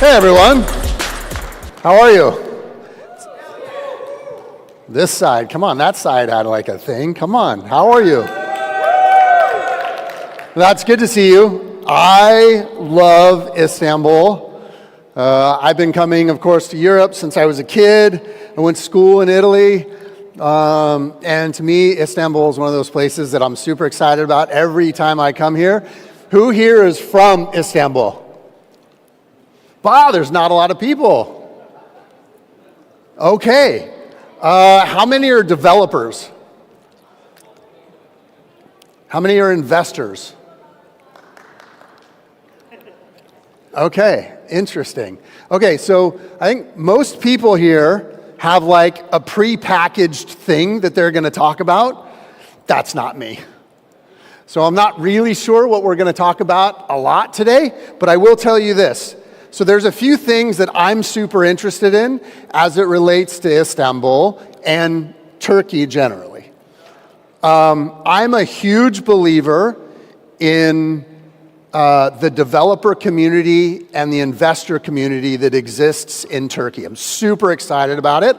Hey everyone, how are you? This side, come on, that side had like a thing. Come on, how are you? That's good to see you. I love Istanbul. I've been coming, of course, to Europe since I was a kid. I went to school in Italy. And to me, Istanbul is one of those places that I'm super excited about every time I come here. Who here is from Istanbul? Wow, there's not a lot of people. Okay. How many are developers? How many are investors? Okay, interesting. Okay, so I think most people here have like a pre-packaged thing that they're going to talk about. That's not me. So I'm not really sure what we're going to talk about a lot today, but I will tell you this. So there's a few things that I'm super interested in as it relates to Istanbul and Turkey generally. I'm a huge believer in the developer community and the investor community that exists in Turkey. I'm super excited about it.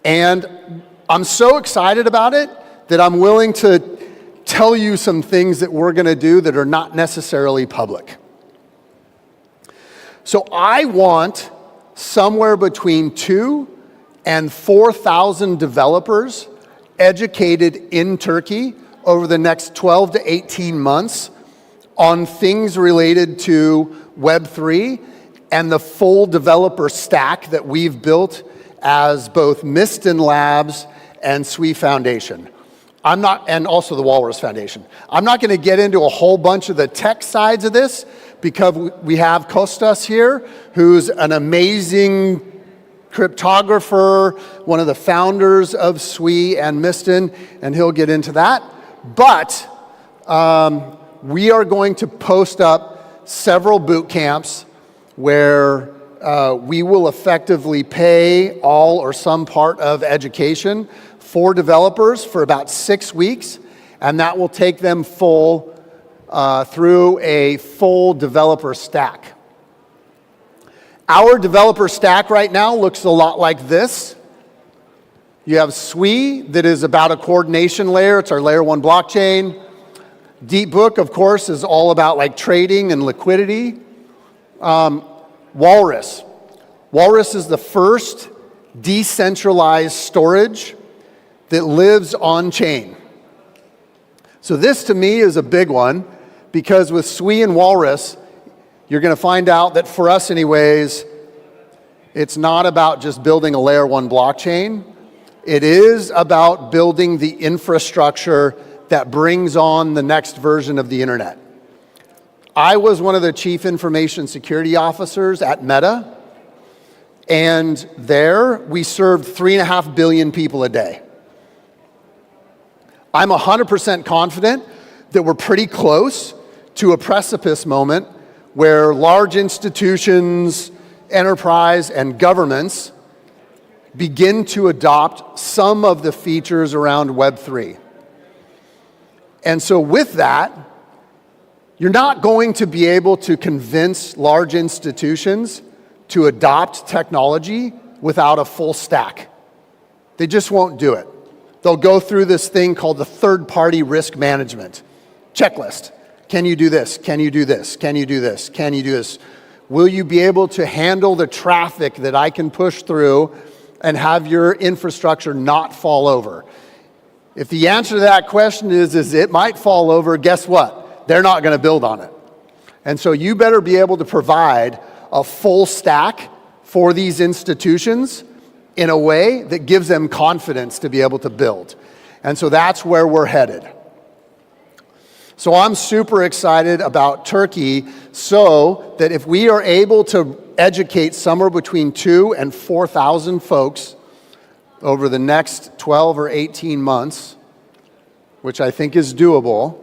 And I'm so excited about it that I'm willing to tell you some things that we're going to do that are not necessarily public. So I want somewhere between 2,000 and 4,000 developers educated in Turkey over the next 12 to 18 months on things related to Web3 and the full developer stack that we've built as both Miston Labs and Sui Foundation. And also the Walrus Foundation. I'm not going to get into a whole bunch of the tech sides of this because we have Kostas here, who's an amazing cryptographer, one of the founders of Sui and Miston, and he'll get into that. But we are going to post up several boot camps where we will effectively pay all or some part of education for developers for about 6 weeks, and that will take them full through a full developer stack. Our developer stack right now looks a lot like this. You have Sui, that is about a coordination layer. It's our layer 1 blockchain. DeepBook, of course, is all about like trading and liquidity. Walrus. Walrus is the first decentralized storage that lives on chain. So this to me is a big one because with Sui and Walrus, you're going to find out that for us anyways, it's not about just building a layer 1 blockchain. It is about building the infrastructure that brings on the next version of the internet. I was one of the Chief Information Security Officers at Meta, and there we served 3.5 billion people a day. I'm 100% confident that we're pretty close to a precipice moment where large institutions, enterprise, and governments begin to adopt some of the features around Web3. And so with that, you're not going to be able to convince large institutions to adopt technology without a full stack. They just won't do it. They'll go through this thing called the third-party risk management checklist. Can you do this? Can you do this? Can you do this? Can you do this? Will you be able to handle the traffic that I can push through and have your infrastructure not fall over? If the answer to that question is it might fall over, guess what? They're not going to build on it. And so you better be able to provide a full stack for these institutions in a way that gives them confidence to be able to build. And so that's where we're headed. So I'm super excited about Turkey so that if we are able to educate somewhere between 2,000 and 4,000 folks over the next 12 or 18 months, which I think is doable,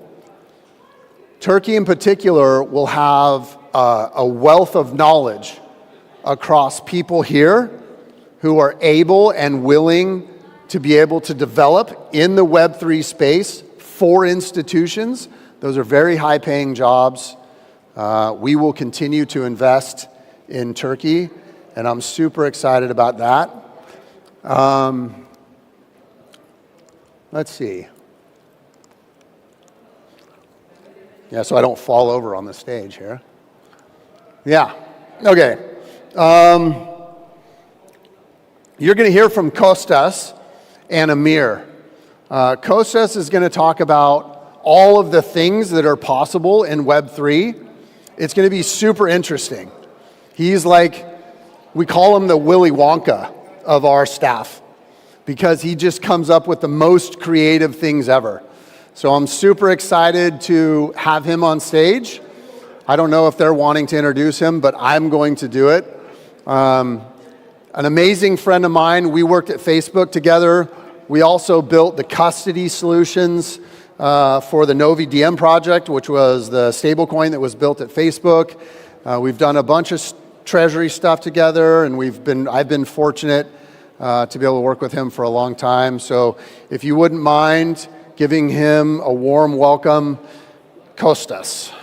Turkey in particular will have a wealth of knowledge across people here who are able and willing to be able to develop in the Web3 space for institutions. Those are very high-paying jobs. We will continue to invest in Turkey, and I'm super excited about that. Let's see. Yeah, so I don't fall over on the stage here. Yeah, okay. You're going to hear from Kostas and Amir. Kostas is going to talk about all of the things that are possible in Web3. It's going to be super interesting. He's like, we call him the Willy Wonka of our staff because he just comes up with the most creative things ever. So I'm super excited to have him on stage. I don't know if they're wanting to introduce him, but I'm going to do it. An amazing friend of mine, we worked at Facebook together. We also built the custody solutions for the Novi DM project, which was the stablecoin that was built at Facebook. We've done a bunch of treasury stuff together, and I've been fortunate to be able to work with him for a long time. So if you wouldn't mind giving him a warm welcome, Kostas.